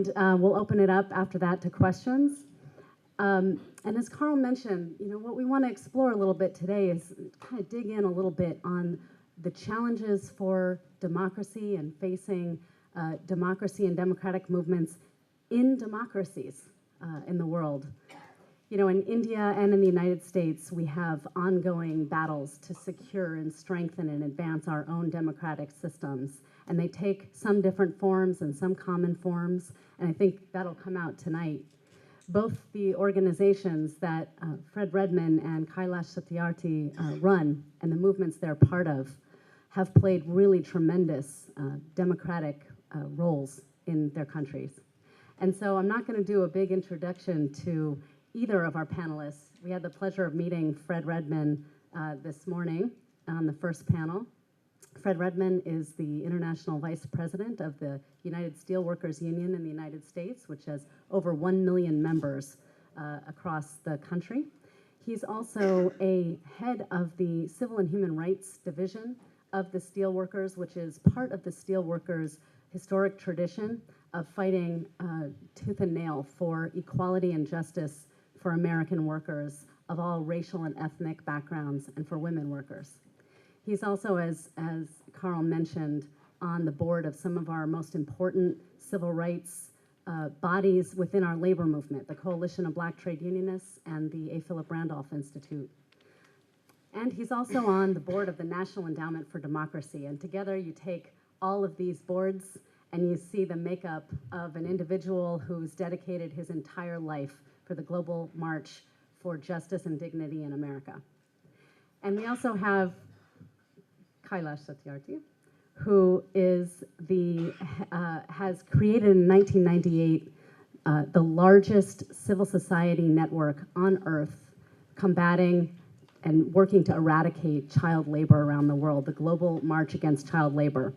And we'll open it up after that to questions. And as Carl mentioned, what we want to explore a little bit today is kind of dig in a little bit on the challenges for democracy and facing democracy and democratic movements in democracies in the world. In India and in the United States, we have ongoing battles to secure and strengthen and advance our own democratic systems. And they take some different forms and some common forms, and I think that'll come out tonight. Both the organizations that Fred Redmond and Kailash Satyarthi run and the movements they're part of have played really tremendous democratic roles in their countries. And so I'm not going to do a big introduction to either of our panelists. We had the pleasure of meeting Fred Redmond this morning on the first panel. Fred Redmond is the International Vice President of the United Steelworkers Union in the United States, which has over 1 million members across the country. He's also a head of the Civil and Human Rights Division of the Steelworkers, which is part of the Steelworkers' historic tradition of fighting tooth and nail for equality and justice for American workers of all racial and ethnic backgrounds and for women workers. He's also, as Carl mentioned, on the board of some of our most important civil rights bodies within our labor movement, the Coalition of Black Trade Unionists and the A. Philip Randolph Institute. And he's also on the board of the National Endowment for Democracy. And together you take all of these boards and you see the makeup of an individual who's dedicated his entire life for the global march for justice and dignity in America. And we also have Kailash Satyarthi, who is has created in 1998 the largest civil society network on earth combating and working to eradicate child labor around the world, the Global March Against Child Labor.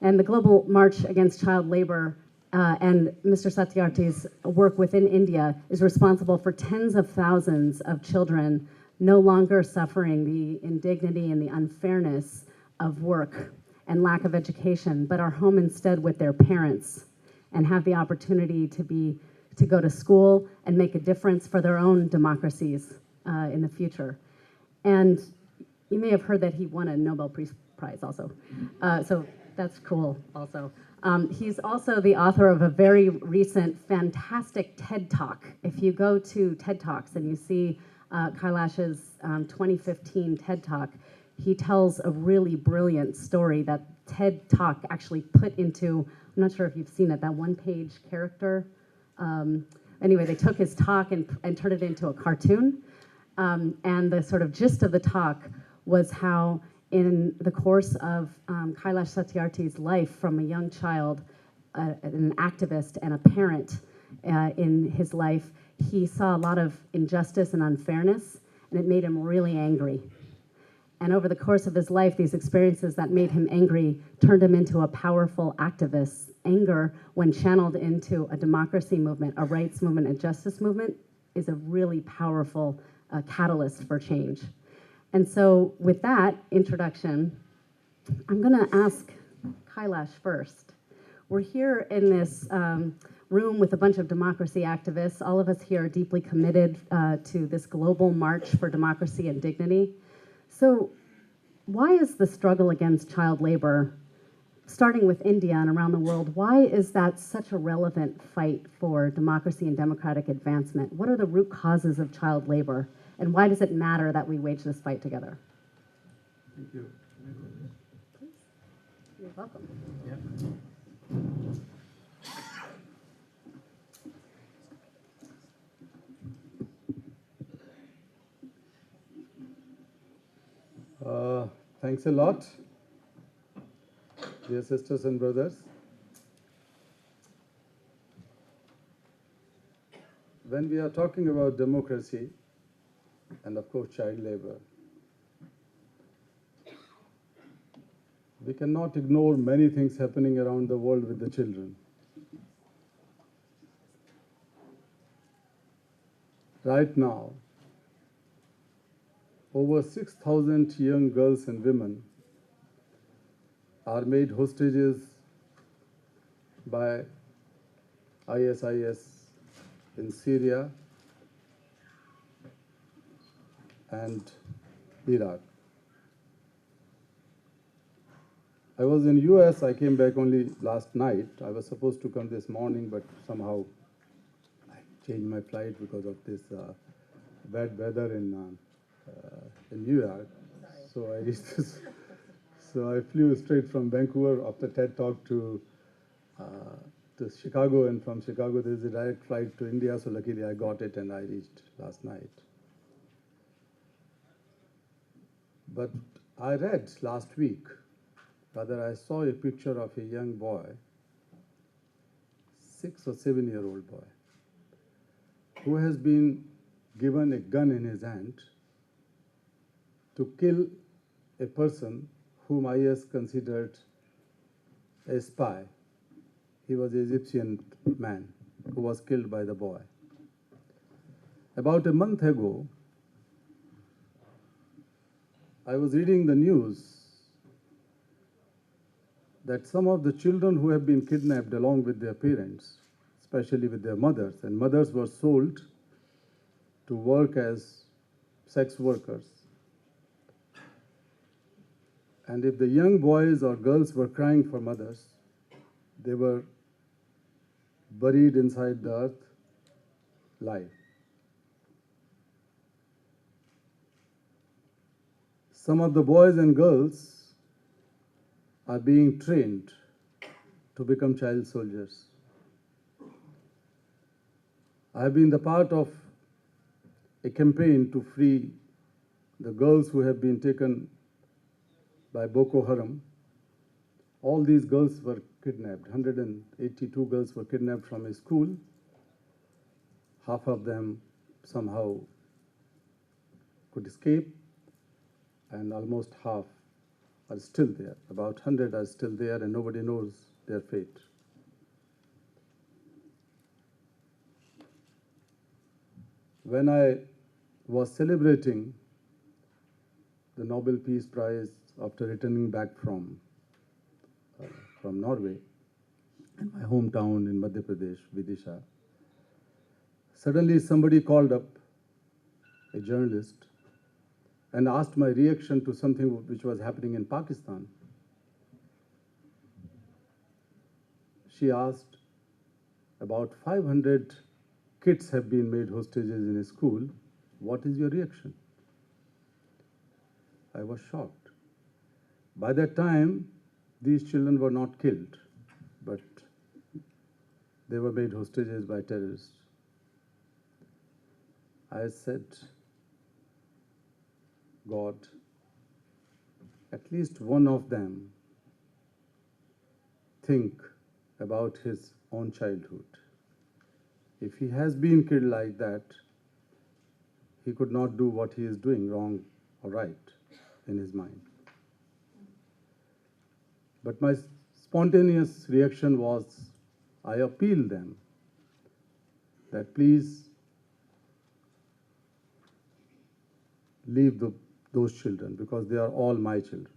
And the Global March Against Child Labor and Mr. Satyarthi's work within India is responsible for tens of thousands of children no longer suffering the indignity and the unfairness of work and lack of education, but are home instead with their parents and have the opportunity to go to school and make a difference for their own democracies in the future. And you may have heard that he won a Nobel Prize also. So that's cool also. He's also the author of a very recent, fantastic TED Talk. If you go to TED Talks and you see Kailash's 2015 TED Talk, he tells a really brilliant story that TED Talk actually put into, I'm not sure if you've seen it, that one-page character. Anyway, they took his talk and turned it into a cartoon. And the sort of gist of the talk was how in the course of Kailash Satyarthi's life from a young child, an activist and a parent in his life, he saw a lot of injustice and unfairness, and it made him really angry. And over the course of his life, these experiences that made him angry turned him into a powerful activist. Anger, when channeled into a democracy movement, a rights movement, a justice movement, is a really powerful catalyst for change. And so with that introduction, I'm going to ask Kailash first. We're here in this room with a bunch of democracy activists. All of us here are deeply committed to this global march for democracy and dignity. So why is the struggle against child labor, starting with India and around the world, why is that such a relevant fight for democracy and democratic advancement? What are the root causes of child labor? And why does it matter that we wage this fight together? Thank you. Please. You're welcome. Yeah. Thanks a lot, dear sisters and brothers. When we are talking about democracy, and of course child labor, we cannot ignore many things happening around the world with the children. Right now, over 6,000 young girls and women are made hostages by ISIS in Syria and Iraq. I was in US, I came back only last night. I was supposed to come this morning, but somehow I changed my flight because of this bad weather in New York. So I reached this. So I flew straight from Vancouver after TED Talk to Chicago, and from Chicago there is a direct flight to India. So luckily I got it and I reached last night. But I read last week, rather I saw a picture of a young boy, 6 or 7-year-old boy, who has been given a gun in his hand to kill a person whom IS considered a spy. He was an Egyptian man who was killed by the boy. About a month ago, I was reading the news that some of the children who have been kidnapped along with their parents, especially with their mothers, and mothers were sold to work as sex workers. And if the young boys or girls were crying for mothers, they were buried inside the earth alive. Some of the boys and girls are being trained to become child soldiers. I have been the part of a campaign to free the girls who have been taken by Boko Haram. All these girls were kidnapped. 182 girls were kidnapped from a school. Half of them somehow could escape, and almost half are still there. About 100 are still there, and nobody knows their fate. When I was celebrating the Nobel Peace Prize after returning back from Norway, in my hometown in Madhya Pradesh, Vidisha, suddenly somebody called up, a journalist, and asked my reaction to something which was happening in Pakistan. She asked, about 500 kids have been made hostages in a school. What is your reaction? I was shocked. By that time, these children were not killed, but they were made hostages by terrorists. I said, God, at least one of them think about his own childhood. If he has been killed like that, he could not do what he is doing, wrong or right, in his mind. But my spontaneous reaction was, I appeal them that please leave those children, because they are all my children.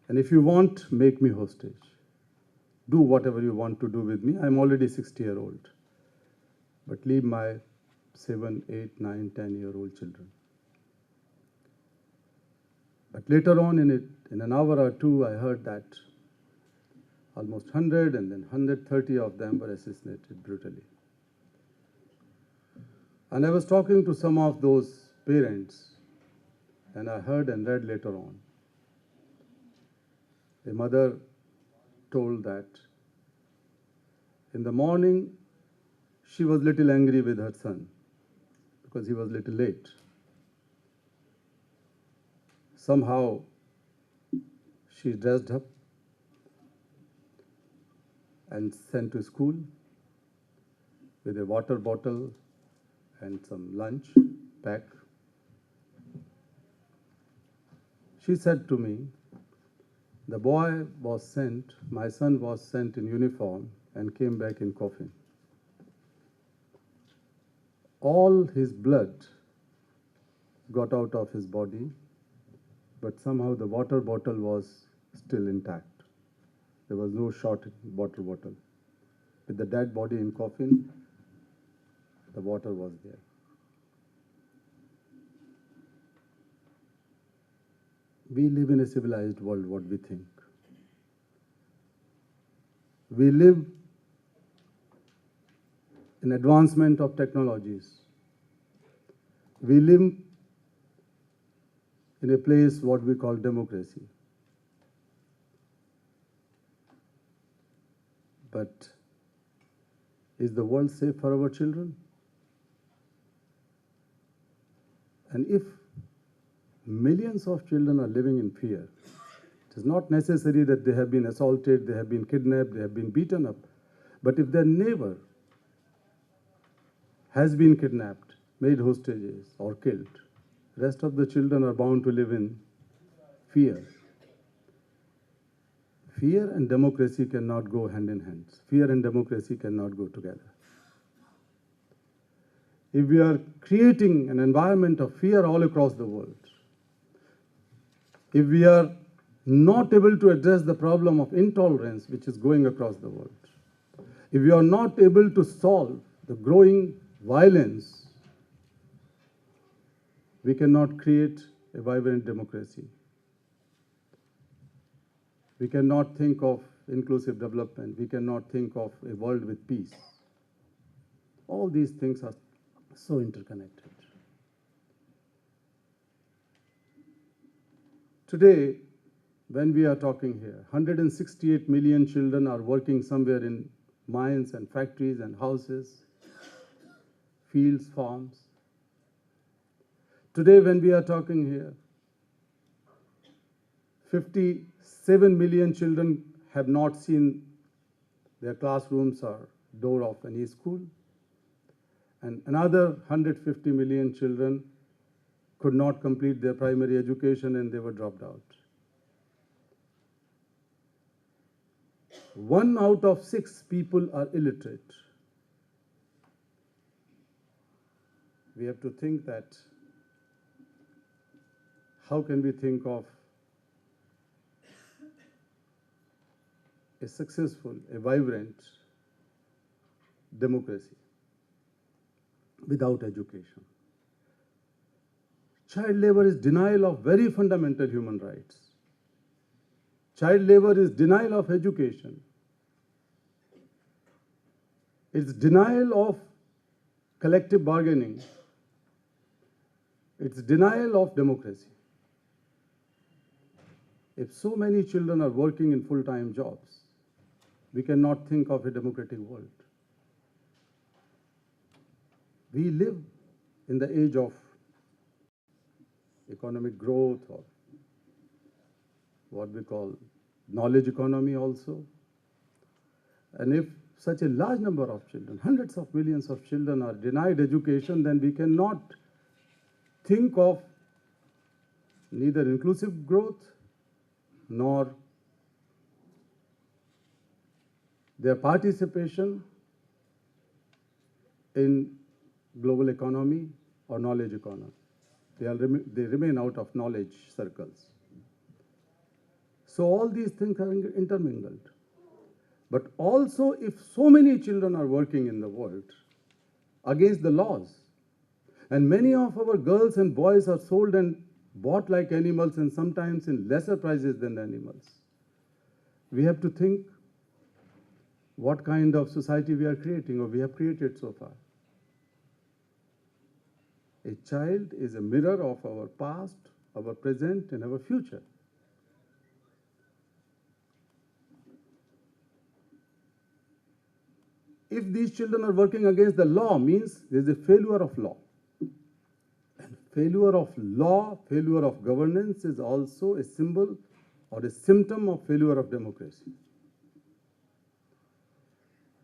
And if you want, make me hostage. Do whatever you want to do with me. I'm already 60-year-old. But leave my 7, 8, 9, 10-year-old children. But later on in an hour or two, I heard that almost 100 and then 130 of them were assassinated brutally. And I was talking to some of those parents, and I heard and read later on. A mother told that in the morning, she was a little angry with her son because he was a little late. Somehow, she dressed up and sent to school with a water bottle and some lunch pack. She said to me, the boy was sent, my son was sent in uniform and came back in coffin. All his blood got out of his body, but somehow the water bottle was still intact. There was no shot in water bottle. With the dead body in coffin, the water was there. We live in a civilized world, what we think. We live in advancement of technologies. We live in a place what we call democracy. But is the world safe for our children? And if millions of children are living in fear, it is not necessary that they have been assaulted, they have been kidnapped, they have been beaten up. But if their neighbor has been kidnapped, made hostages, or killed, rest of the children are bound to live in fear. Fear and democracy cannot go hand in hand. Fear and democracy cannot go together. If we are creating an environment of fear all across the world, if we are not able to address the problem of intolerance which is going across the world, if we are not able to solve the growing violence, we cannot create a vibrant democracy. We cannot think of inclusive development. We cannot think of a world with peace. All these things are so interconnected. Today, when we are talking here, 168 million children are working somewhere in mines and factories and houses, fields, farms. Today, when we are talking here, 57 million children have not seen their classrooms or door of any school. And another 150 million children could not complete their primary education and they were dropped out. 1 out of 6 people are illiterate. We have to think that how can we think of a successful, a vibrant democracy without education? Child labor is denial of very fundamental human rights. Child labor is denial of education. It's denial of collective bargaining. It's denial of democracy. If so many children are working in full-time jobs, we cannot think of a democratic world. We live in the age of economic growth, or what we call knowledge economy also. And if such a large number of children, hundreds of millions of children are denied education, then we cannot think of neither inclusive growth nor their participation in global economy or knowledge economy. They remain out of knowledge circles. So all these things are intermingled. But also, if so many children are working in the world against the laws, and many of our girls and boys are sold and bought like animals and sometimes in lesser prices than the animals, we have to think what kind of society we are creating or we have created so far. A child is a mirror of our past, our present, and our future. If these children are working against the law, means there is a failure of law. And failure of law, failure of governance is also a symbol or a symptom of failure of democracy.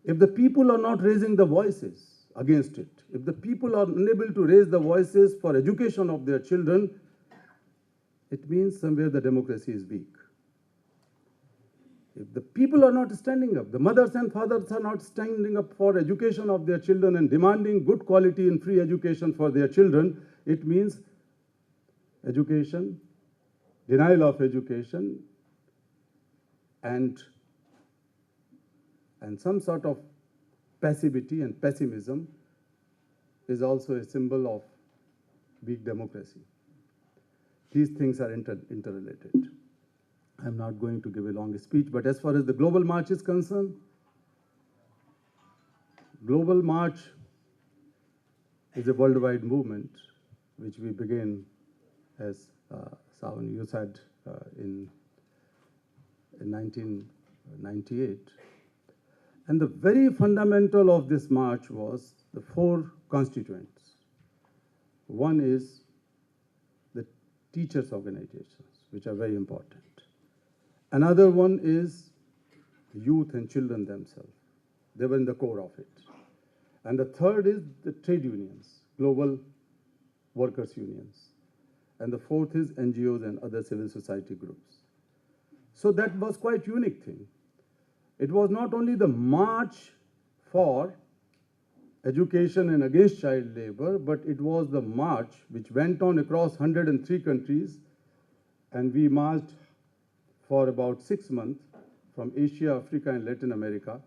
If the people are not raising the voices against it, if the people are unable to raise the voices for education of their children, it means somewhere the democracy is weak. If the people are not standing up, the mothers and fathers are not standing up for education of their children and demanding good quality and free education for their children, it means education, denial of education, and some sort of passivity and pessimism is also a symbol of weak democracy. These things are interrelated. I'm not going to give a long speech, but as far as the Global March is concerned, Global March is a worldwide movement which we began, as Shawna, you said, in 1998. And the very fundamental of this march was the four constituents. One is the teachers' organizations, which are very important. Another one is youth and children themselves. They were in the core of it. And the third is the trade unions, global workers' unions. And the fourth is NGOs and other civil society groups. So that was quite unique thing. It was not only the march for education and against child labor, but it was the march which went on across 103 countries, and we marched for about 6 months from Asia, Africa, and Latin America.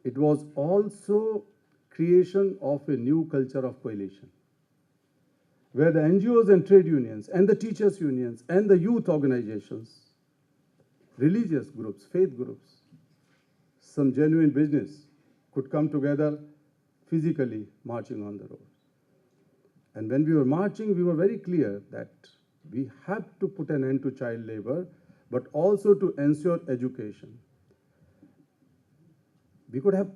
It was also creation of a new culture of coalition, where the NGOs and trade unions and the teachers' unions and the youth organizations, religious groups, faith groups, some genuine business could come together physically marching on the road. And when we were marching, we were very clear that we have to put an end to child labor, but also to ensure education. We could have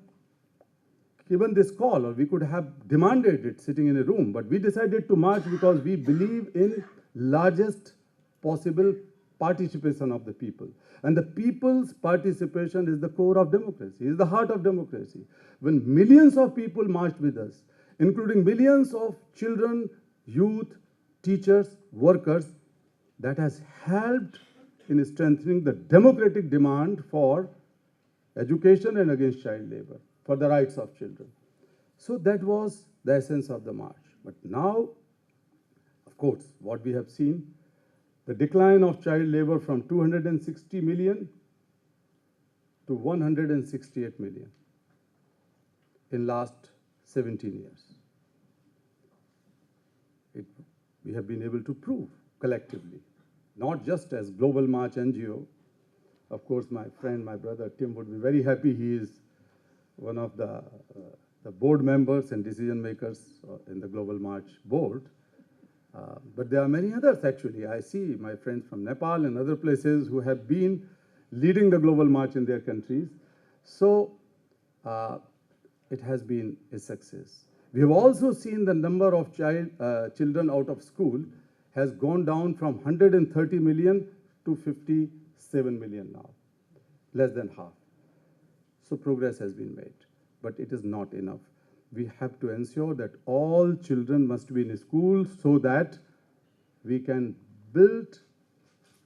given this call, or we could have demanded it sitting in a room, but we decided to march because we believe in largest possible participation of the people. And the people's participation is the core of democracy, is the heart of democracy. When millions of people marched with us, including millions of children, youth, teachers, workers, that has helped in strengthening the democratic demand for education and against child labor, for the rights of children. So that was the essence of the march. But now, of course, what we have seen, the decline of child labor from 260 million to 168 million in last 17 years. We have been able to prove collectively, not just as Global March NGO. Of course, my friend, my brother Tien would be very happy. He is one of the board members and decision makers in the Global March board. But there are many others, actually. I see my friends from Nepal and other places who have been leading the Global March in their countries. So it has been a success. We have also seen the number of children out of school has gone down from 130 million to 57 million now, less than half. So progress has been made, but it is not enough. We have to ensure that all children must be in school so that we can build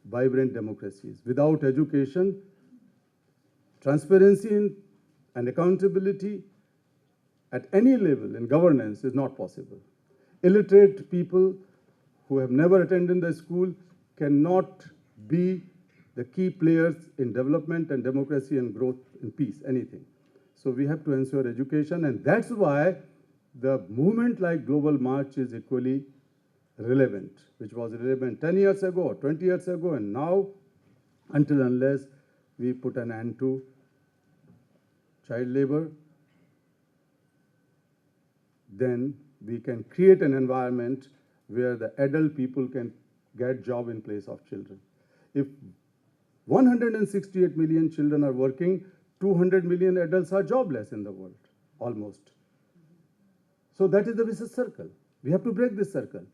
vibrant democracies. Without education, transparency and accountability at any level in governance is not possible. Illiterate people who have never attended the school cannot be the key players in development and democracy and growth and peace, anything. So we have to ensure education, and that's why the movement like Global March is equally relevant, which was relevant 10 years ago or 20 years ago, and now, until unless we put an end to child labor, then we can create an environment where the adult people can get job in place of children. If 168 million children are working, 200 million adults are jobless in the world, almost. So that is the vicious circle. We have to break this circle.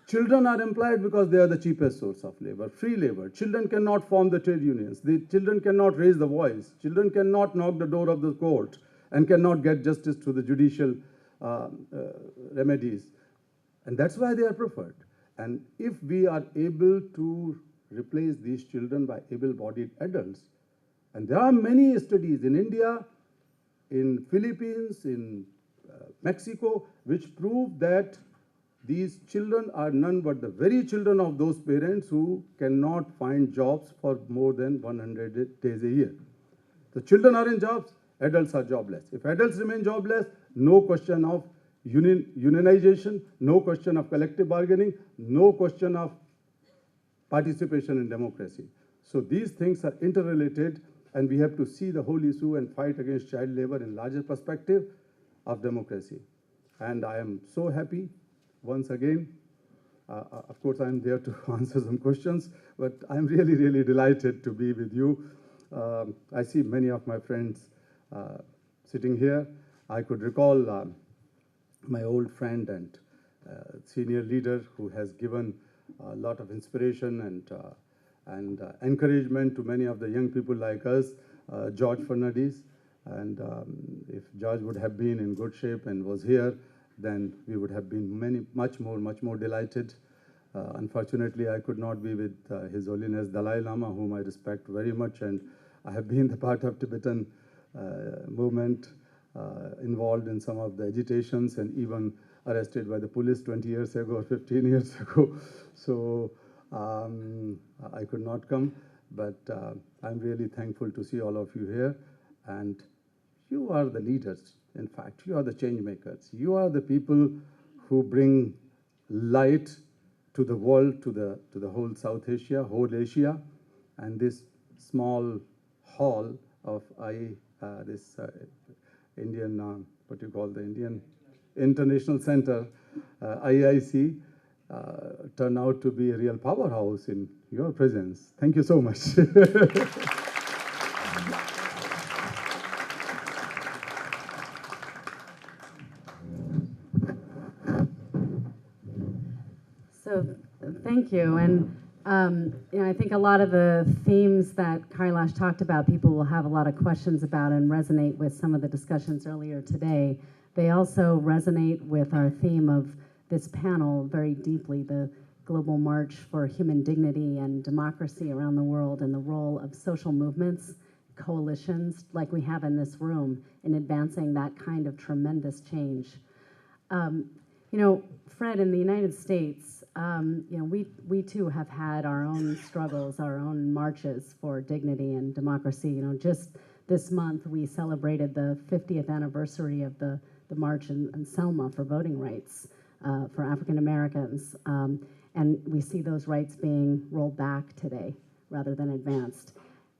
Children are employed because they are the cheapest source of labor, free labor. Children cannot form the trade unions. The children cannot raise the voice. Children cannot knock the door of the court and cannot get justice through the judicial remedies. And that's why they are preferred. And if we are able to replace these children by able-bodied adults, and there are many studies in India, in Philippines, in Mexico, which prove that these children are none but the very children of those parents who cannot find jobs for more than 100 days a year. The children are in jobs, Adults are jobless. If adults remain jobless, no question of unionization, no question of collective bargaining, no question of participation in democracy. So these things are interrelated, and we have to see the whole issue and fight against child labor in larger perspective of democracy. And I am so happy, once again, of course I'm there to answer some questions, but I'm really, really delighted to be with you. I see many of my friends sitting here. I could recall my old friend and senior leader who has given a lot of inspiration and encouragement to many of the young people like us, George Fernandes. And if George would have been in good shape and was here, then we would have been much more delighted. Unfortunately, I could not be with His Holiness Dalai Lama, whom I respect very much, and I have been the part of Tibetan movement, involved in some of the agitations, and even arrested by the police 20 years ago or 15 years ago. So I could not come, but I'm really thankful to see all of you here. And you are the leaders. In fact, you are the change makers. You are the people who bring light to the world, to the whole South Asia, whole Asia, and this small hall of this Indian, what you call the Indian International Center, IIC, turned out to be a real powerhouse in your presence. Thank you so much. So thank you. And I think a lot of the themes that Kailash talked about, people will have a lot of questions about and resonate with some of the discussions earlier today. They also resonate with our theme of this panel very deeply, the global march for human dignity and democracy around the world, and the role of social movements, coalitions like we have in this room, in advancing that kind of tremendous change. Fred, in the United States, we too have had our own struggles, our own marches for dignity and democracy. Just this month we celebrated the 50th anniversary of the march in Selma for voting rights for African Americans, and we see those rights being rolled back today rather than advanced.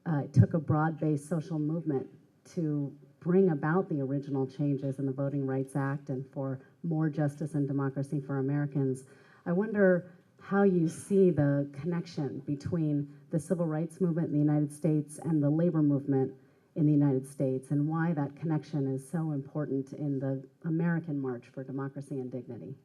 It took a broad-based social movement to bring about the original changes in the Voting Rights Act and for more justice and democracy for Americans. I wonder how you see the connection between the civil rights movement in the United States and the labor movement in the United States, and why that connection is so important in the American March for Democracy and Dignity.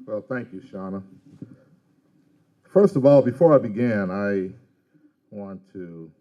Well, thank you, Shawna. First of all, before I begin, I want to